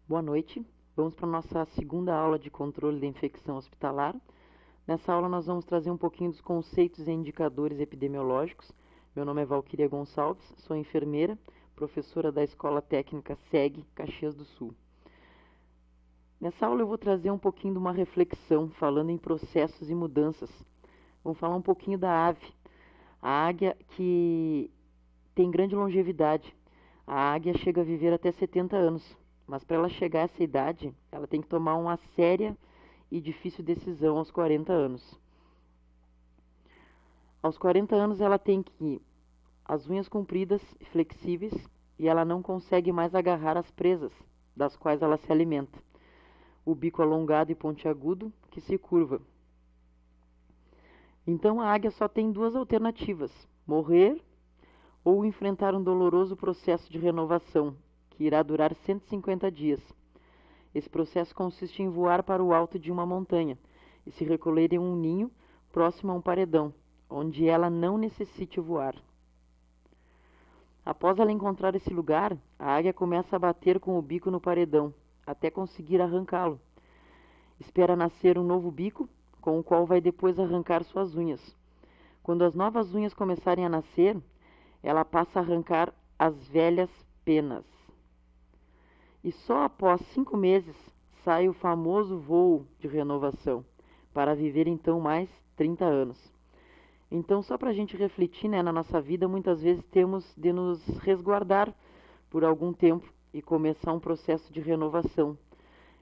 Boa noite. Vamos para a nossa segunda aula de controle da infecção hospitalar. Nessa aula nós vamos trazer um pouquinho dos conceitos e indicadores epidemiológicos. Meu nome é Valquíria Gonçalves, sou enfermeira, professora da Escola Técnica SEG, Caxias do Sul. Nessa aula eu vou trazer um pouquinho de uma reflexão, falando em processos e mudanças. Vamos falar um pouquinho da ave, a águia que tem grande longevidade. A águia chega a viver até 70 anos. Mas para ela chegar a essa idade, ela tem que tomar uma séria e difícil decisão aos 40 anos. Aos 40 anos ela tem que as unhas compridas e flexíveis e ela não consegue mais agarrar as presas das quais ela se alimenta. O bico alongado e pontiagudo que se curva. Então a águia só tem duas alternativas: morrer ou enfrentar um doloroso processo de renovação, que irá durar 150 dias. Esse processo consiste em voar para o alto de uma montanha e se recolher em um ninho próximo a um paredão, onde ela não necessite voar. Após ela encontrar esse lugar, a águia começa a bater com o bico no paredão, até conseguir arrancá-lo. Espera nascer um novo bico, com o qual vai depois arrancar suas unhas. Quando as novas unhas começarem a nascer, ela passa a arrancar as velhas penas. E só após 5 meses sai o famoso voo de renovação, para viver então mais 30 anos. Então, só para a gente refletir, né, na nossa vida, muitas vezes temos de nos resguardar por algum tempo e começar um processo de renovação.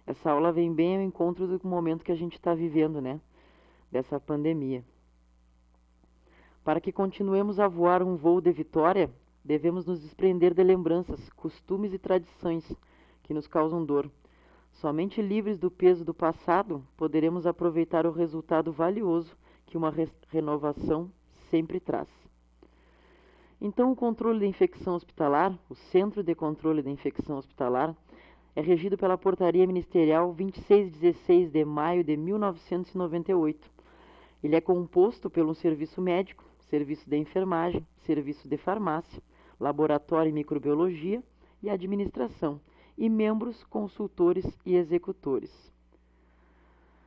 Essa aula vem bem ao encontro do momento que a gente está vivendo, né, dessa pandemia. Para que continuemos a voar um voo de vitória, devemos nos desprender de lembranças, costumes e tradições que nos causam dor. Somente livres do peso do passado, poderemos aproveitar o resultado valioso que uma renovação sempre traz. Então, o controle da infecção hospitalar, o Centro de Controle da Infecção Hospitalar, é regido pela Portaria Ministerial 2616 de maio de 1998. Ele é composto pelo serviço médico, serviço de enfermagem, serviço de farmácia, laboratório e microbiologia e administração, e membros, consultores e executores.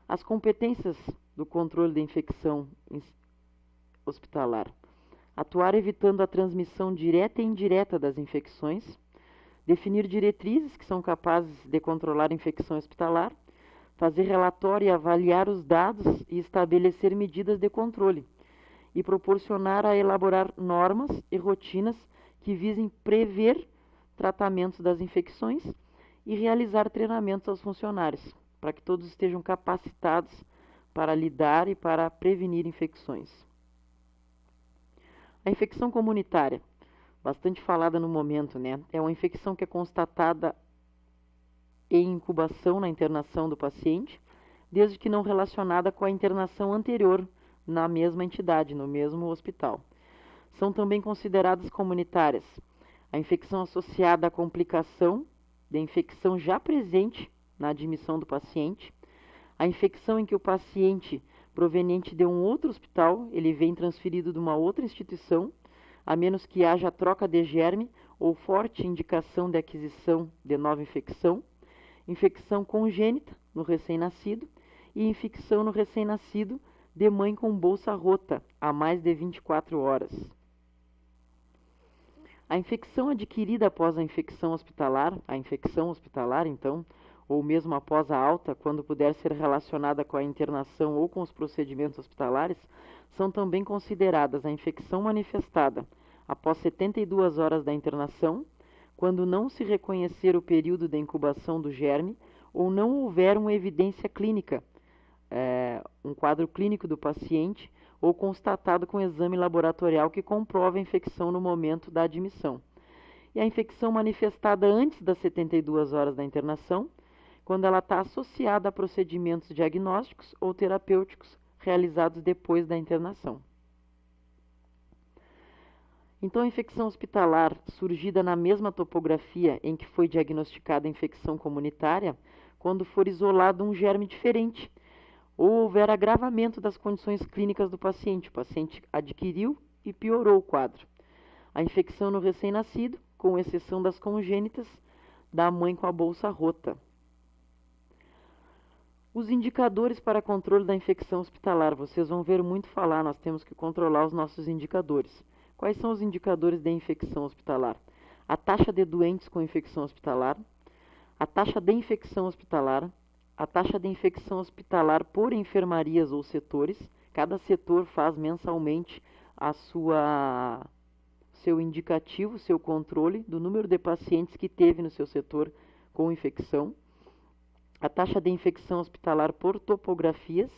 As competências do controle da infecção hospitalar: atuar evitando a transmissão direta e indireta das infecções, definir diretrizes que são capazes de controlar a infecção hospitalar, fazer relatório e avaliar os dados e estabelecer medidas de controle, e proporcionar a elaborar normas e rotinas que visem prever tratamentos das infecções e realizar treinamentos aos funcionários, para que todos estejam capacitados para lidar e para prevenir infecções. A infecção comunitária, bastante falada no momento, né? É uma infecção que é constatada em incubação na internação do paciente, desde que não relacionada com a internação anterior na mesma entidade, no mesmo hospital. São também consideradas comunitárias a infecção associada à complicação de infecção já presente na admissão do paciente, a infecção em que o paciente proveniente de um outro hospital, ele vem transferido de uma outra instituição, a menos que haja troca de germe ou forte indicação de aquisição de nova infecção, infecção congênita no recém-nascido e infecção no recém-nascido de mãe com bolsa rota há mais de 24 horas. A infecção adquirida após a infecção hospitalar, então, ou mesmo após a alta, quando puder ser relacionada com a internação ou com os procedimentos hospitalares, são também consideradas a infecção manifestada após 72 horas da internação, quando não se reconhecer o período de incubação do germe ou não houver uma evidência clínica, um quadro clínico do paciente ou constatado com exame laboratorial que comprova a infecção no momento da admissão. E a infecção manifestada antes das 72 horas da internação, quando ela está associada a procedimentos diagnósticos ou terapêuticos realizados depois da internação. Então, a infecção hospitalar, surgida na mesma topografia em que foi diagnosticada a infecção comunitária, quando for isolado um germe diferente, ou houver agravamento das condições clínicas do paciente, o paciente adquiriu e piorou o quadro. A infecção no recém-nascido, com exceção das congênitas, da mãe com a bolsa rota. Os indicadores para controle da infecção hospitalar. Vocês vão ver muito falar, nós temos que controlar os nossos indicadores. Quais são os indicadores de infecção hospitalar? A taxa de doentes com infecção hospitalar, a taxa de infecção hospitalar, a taxa de infecção hospitalar por enfermarias ou setores. Cada setor faz mensalmente seu indicativo, seu controle do número de pacientes que teve no seu setor com infecção. A taxa de infecção hospitalar por topografias,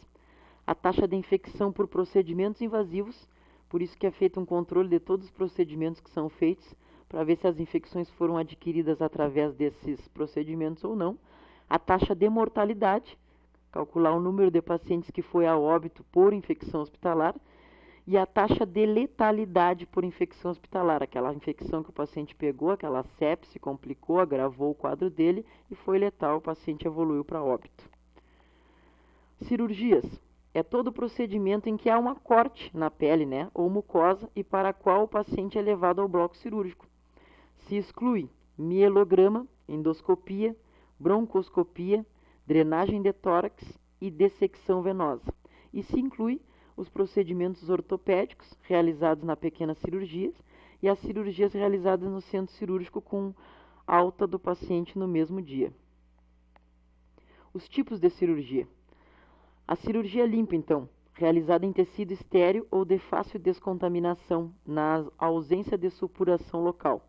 a taxa de infecção por procedimentos invasivos, por isso que é feito um controle de todos os procedimentos que são feitos, para ver se as infecções foram adquiridas através desses procedimentos ou não. A taxa de mortalidade, calcular o número de pacientes que foi a óbito por infecção hospitalar, e a taxa de letalidade por infecção hospitalar, aquela infecção que o paciente pegou, aquela sepse, complicou, agravou o quadro dele e foi letal, o paciente evoluiu para óbito. Cirurgias. É todo procedimento em que há uma corte na pele, né, ou mucosa, e para a qual o paciente é levado ao bloco cirúrgico. Se exclui mielograma, endoscopia, broncoscopia, drenagem de tórax e dissecção venosa. E se inclui os procedimentos ortopédicos realizados na pequena cirurgias e as cirurgias realizadas no centro cirúrgico com alta do paciente no mesmo dia. Os tipos de cirurgia. A cirurgia limpa, então, realizada em tecido estéril ou de fácil descontaminação, na ausência de supuração local.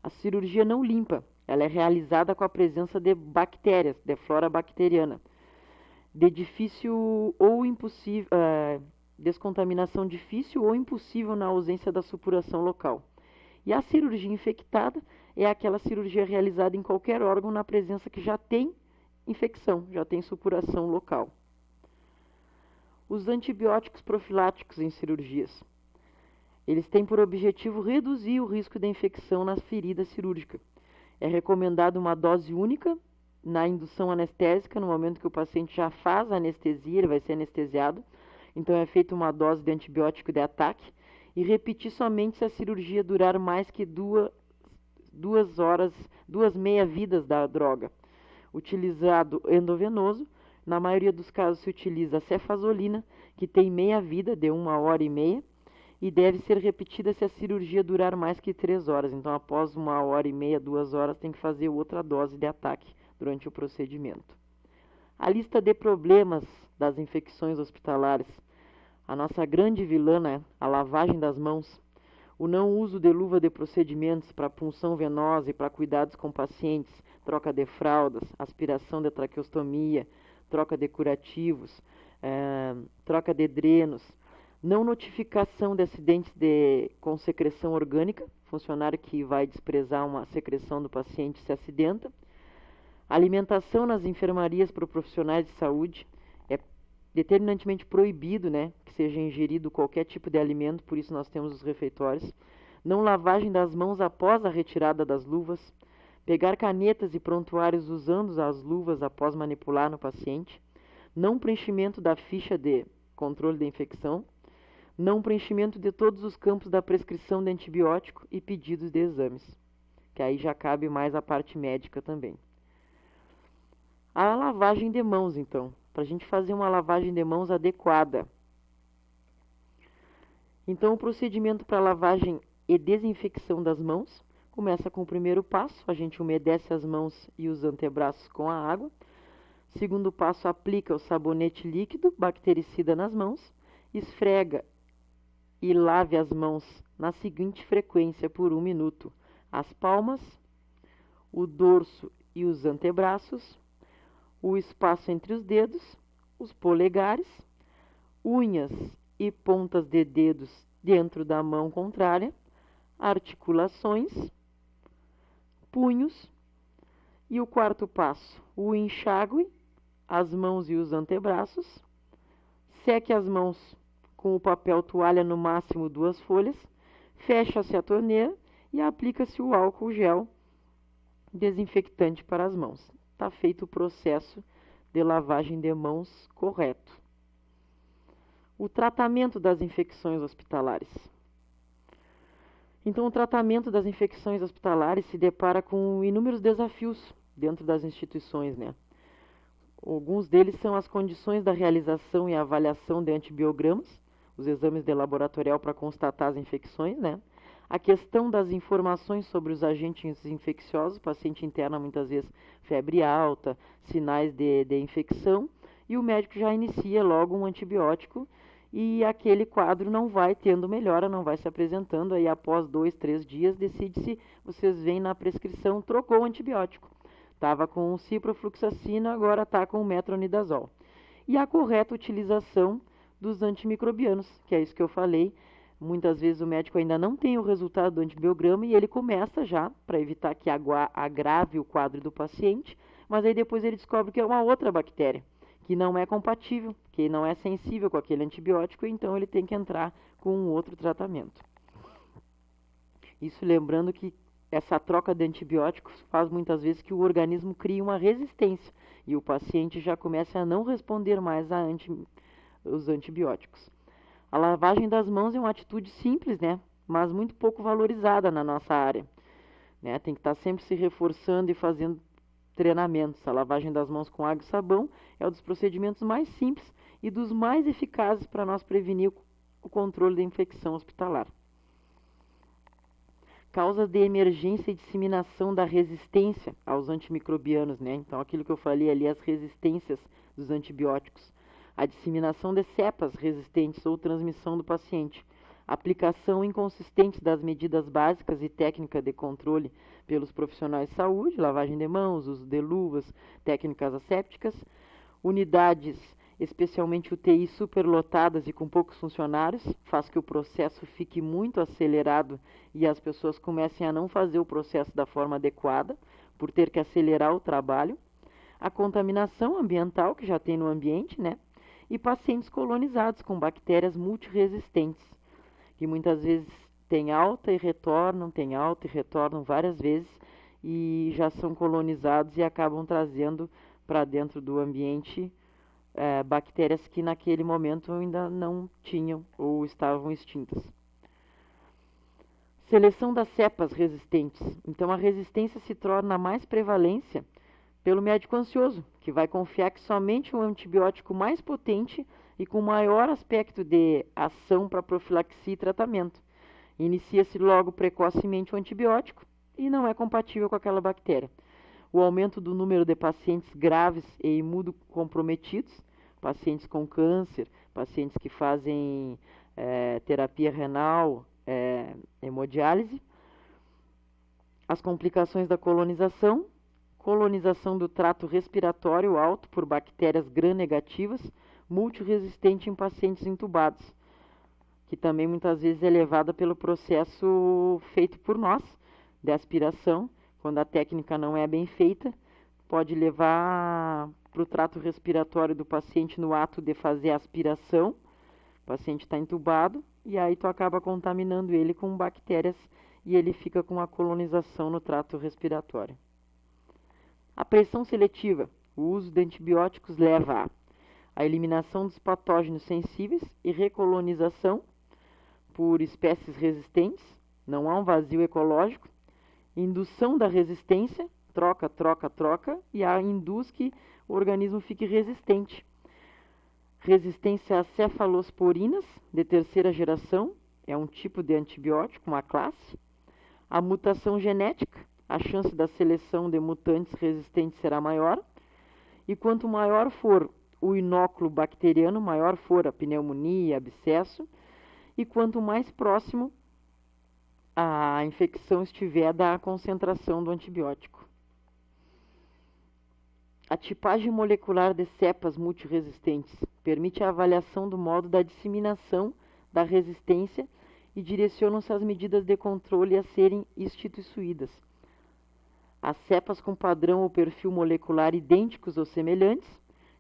A cirurgia não limpa, ela é realizada com a presença de bactérias, de flora bacteriana, de difícil ou impossível, descontaminação difícil ou impossível na ausência da supuração local. E a cirurgia infectada é aquela cirurgia realizada em qualquer órgão na presença que já tem infecção, já tem supuração local. Os antibióticos profiláticos em cirurgias. Eles têm por objetivo reduzir o risco de infecção nas feridas cirúrgicas. É recomendado uma dose única na indução anestésica, no momento que o paciente já faz a anestesia, ele vai ser anestesiado. Então é feita uma dose de antibiótico de ataque e repetir somente se a cirurgia durar mais que duas meia-vidas da droga. Utilizado endovenoso, na maioria dos casos se utiliza a cefazolina, que tem meia-vida de 1h30, e deve ser repetida se a cirurgia durar mais que 3 horas. Então, após 1h30, 2 horas, tem que fazer outra dose de ataque durante o procedimento. A lista de problemas das infecções hospitalares. A nossa grande vilã, né? A lavagem das mãos. O não uso de luva de procedimentos para punção venosa e para cuidados com pacientes, troca de fraldas, aspiração de traqueostomia, troca de curativos, troca de drenos, não notificação de acidentes com secreção orgânica, funcionário que vai desprezar uma secreção do paciente se acidenta. Alimentação nas enfermarias para profissionais de saúde. É determinantemente proibido, né, que seja ingerido qualquer tipo de alimento, por isso nós temos os refeitórios. Não lavagem das mãos após a retirada das luvas. Pegar canetas e prontuários usando as luvas após manipular no paciente. Não preenchimento da ficha de controle da infecção. Não preenchimento de todos os campos da prescrição de antibiótico e pedidos de exames, que aí já cabe mais a parte médica também. A lavagem de mãos, então, para a gente fazer uma lavagem de mãos adequada. Então, o procedimento para lavagem e desinfecção das mãos começa com o primeiro passo, a gente umedece as mãos e os antebraços com a água. Segundo passo, aplica o sabonete líquido, bactericida nas mãos, esfrega e lave as mãos na seguinte frequência por 1 minuto. As palmas, o dorso e os antebraços, o espaço entre os dedos, os polegares, unhas e pontas de dedos dentro da mão contrária, articulações, punhos. E o quarto passo, o enxágue, as mãos e os antebraços. Seque as mãos com o papel toalha, no máximo 2 folhas. Fecha-se a torneira e aplica-se o álcool gel desinfectante para as mãos. Está feito o processo de lavagem de mãos correto. O tratamento das infecções hospitalares. Então, o tratamento das infecções hospitalares se depara com inúmeros desafios dentro das instituições, né? Alguns deles são as condições da realização e avaliação de antibiogramas, os exames de laboratorial para constatar as infecções, né? A questão das informações sobre os agentes infecciosos, o paciente interna muitas vezes febre alta, sinais de infecção, e o médico já inicia logo um antibiótico e aquele quadro não vai tendo melhora, não vai se apresentando, aí após 2, 3 dias decide-se, vocês veem na prescrição, trocou o antibiótico. Estava com ciprofloxacina, agora está com metronidazol. E a correta utilização dos antimicrobianos, que é isso que eu falei. Muitas vezes o médico ainda não tem o resultado do antibiograma e ele começa já, para evitar que agrave o quadro do paciente, mas aí depois ele descobre que é uma outra bactéria, que não é compatível, que não é sensível com aquele antibiótico, então ele tem que entrar com um outro tratamento. Isso lembrando que essa troca de antibióticos faz muitas vezes que o organismo crie uma resistência e o paciente já começa a não responder mais os antibióticos. A lavagem das mãos é uma atitude simples, né? Mas muito pouco valorizada na nossa área. Né? Tem que estar sempre se reforçando e fazendo treinamentos. A lavagem das mãos com água e sabão é um dos procedimentos mais simples e dos mais eficazes para nós prevenir o controle da infecção hospitalar. Causas de emergência e disseminação da resistência aos antimicrobianos, né? Então, aquilo que eu falei ali, as resistências dos antibióticos. A disseminação de cepas resistentes ou transmissão do paciente. Aplicação inconsistente das medidas básicas e técnicas de controle pelos profissionais de saúde, lavagem de mãos, uso de luvas, técnicas assépticas. Unidades, especialmente UTI superlotadas e com poucos funcionários, faz que o processo fique muito acelerado e as pessoas comecem a não fazer o processo da forma adequada, por ter que acelerar o trabalho. A contaminação ambiental que já tem no ambiente, né? E pacientes colonizados com bactérias multiresistentes, que muitas vezes têm alta e retornam várias vezes e já são colonizados e acabam trazendo para dentro do ambiente bactérias que naquele momento ainda não tinham ou estavam extintas. Seleção das cepas resistentes. Então, a resistência se torna mais prevalência pelo médico ansioso, que vai confiar que somente o antibiótico mais potente e com maior aspecto de ação para profilaxia e tratamento. Inicia-se logo precocemente o antibiótico e não é compatível com aquela bactéria. O aumento do número de pacientes graves e imunocomprometidos, pacientes com câncer, pacientes que fazem terapia renal, hemodiálise, as complicações da colonização do trato respiratório alto por bactérias gram-negativas, multiresistente em pacientes intubados, que também muitas vezes é levada pelo processo feito por nós, de aspiração. Quando a técnica não é bem feita, pode levar para o trato respiratório do paciente no ato de fazer a aspiração. O paciente está entubado e aí tu acaba contaminando ele com bactérias e ele fica com uma colonização no trato respiratório. A pressão seletiva, o uso de antibióticos leva a eliminação dos patógenos sensíveis e recolonização por espécies resistentes, não há um vazio ecológico, indução da resistência, troca, e induz que o organismo fique resistente. Resistência a cefalosporinas, de terceira geração, é um tipo de antibiótico, uma classe. A mutação genética, a chance da seleção de mutantes resistentes será maior. E quanto maior for o inóculo bacteriano, maior for a pneumonia, abscesso, e quanto mais próximo a infecção estiver da concentração do antibiótico. A tipagem molecular de cepas multiresistentes permite a avaliação do modo da disseminação da resistência e direcionam-se as medidas de controle a serem instituídas. As cepas com padrão ou perfil molecular idênticos ou semelhantes,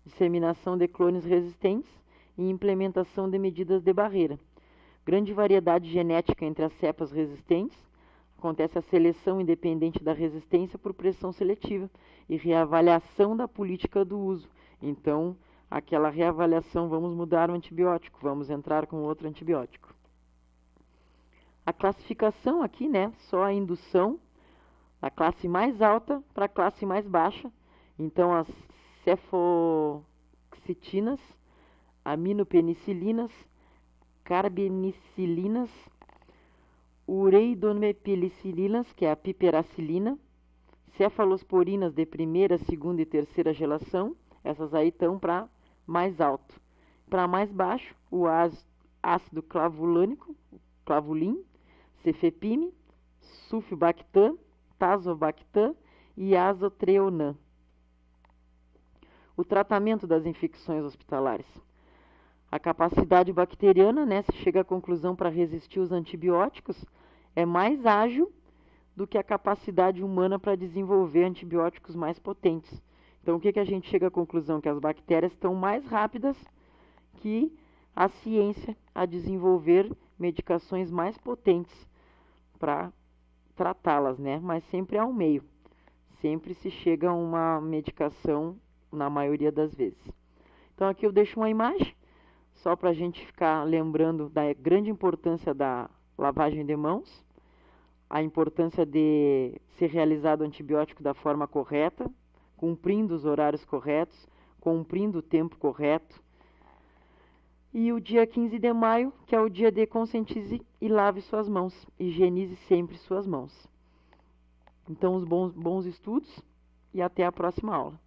disseminação de clones resistentes e implementação de medidas de barreira. Grande variedade genética entre as cepas resistentes, acontece a seleção independente da resistência por pressão seletiva e reavaliação da política do uso. Então, aquela reavaliação, vamos mudar o antibiótico, vamos entrar com outro antibiótico. A classificação aqui, né, só a indução, da classe mais alta para a classe mais baixa. Então, as cefoxitinas, aminopenicilinas, carbenicilinas, ureidomepenicilinas, que é a piperacilina, cefalosporinas de primeira, segunda e terceira geração, essas aí estão para mais alto. Para mais baixo, o ácido clavulânico, clavulin, cefepime, sulfibactam, tazobactam e azotreonam. O tratamento das infecções hospitalares. A capacidade bacteriana, né, se chega à conclusão para resistir aos antibióticos, é mais ágil do que a capacidade humana para desenvolver antibióticos mais potentes. Então, o que a gente chega à conclusão? Que as bactérias estão mais rápidas que a ciência a desenvolver medicações mais potentes para tratá-las, né? Mas sempre há um meio. Sempre se chega a uma medicação na maioria das vezes. Então, aqui eu deixo uma imagem, só para a gente ficar lembrando da grande importância da lavagem de mãos, a importância de ser realizado o antibiótico da forma correta, cumprindo os horários corretos, cumprindo o tempo correto. E o dia 15 de maio, que é o dia de conscientize e lave suas mãos, higienize sempre suas mãos. Então, os bons estudos e até a próxima aula.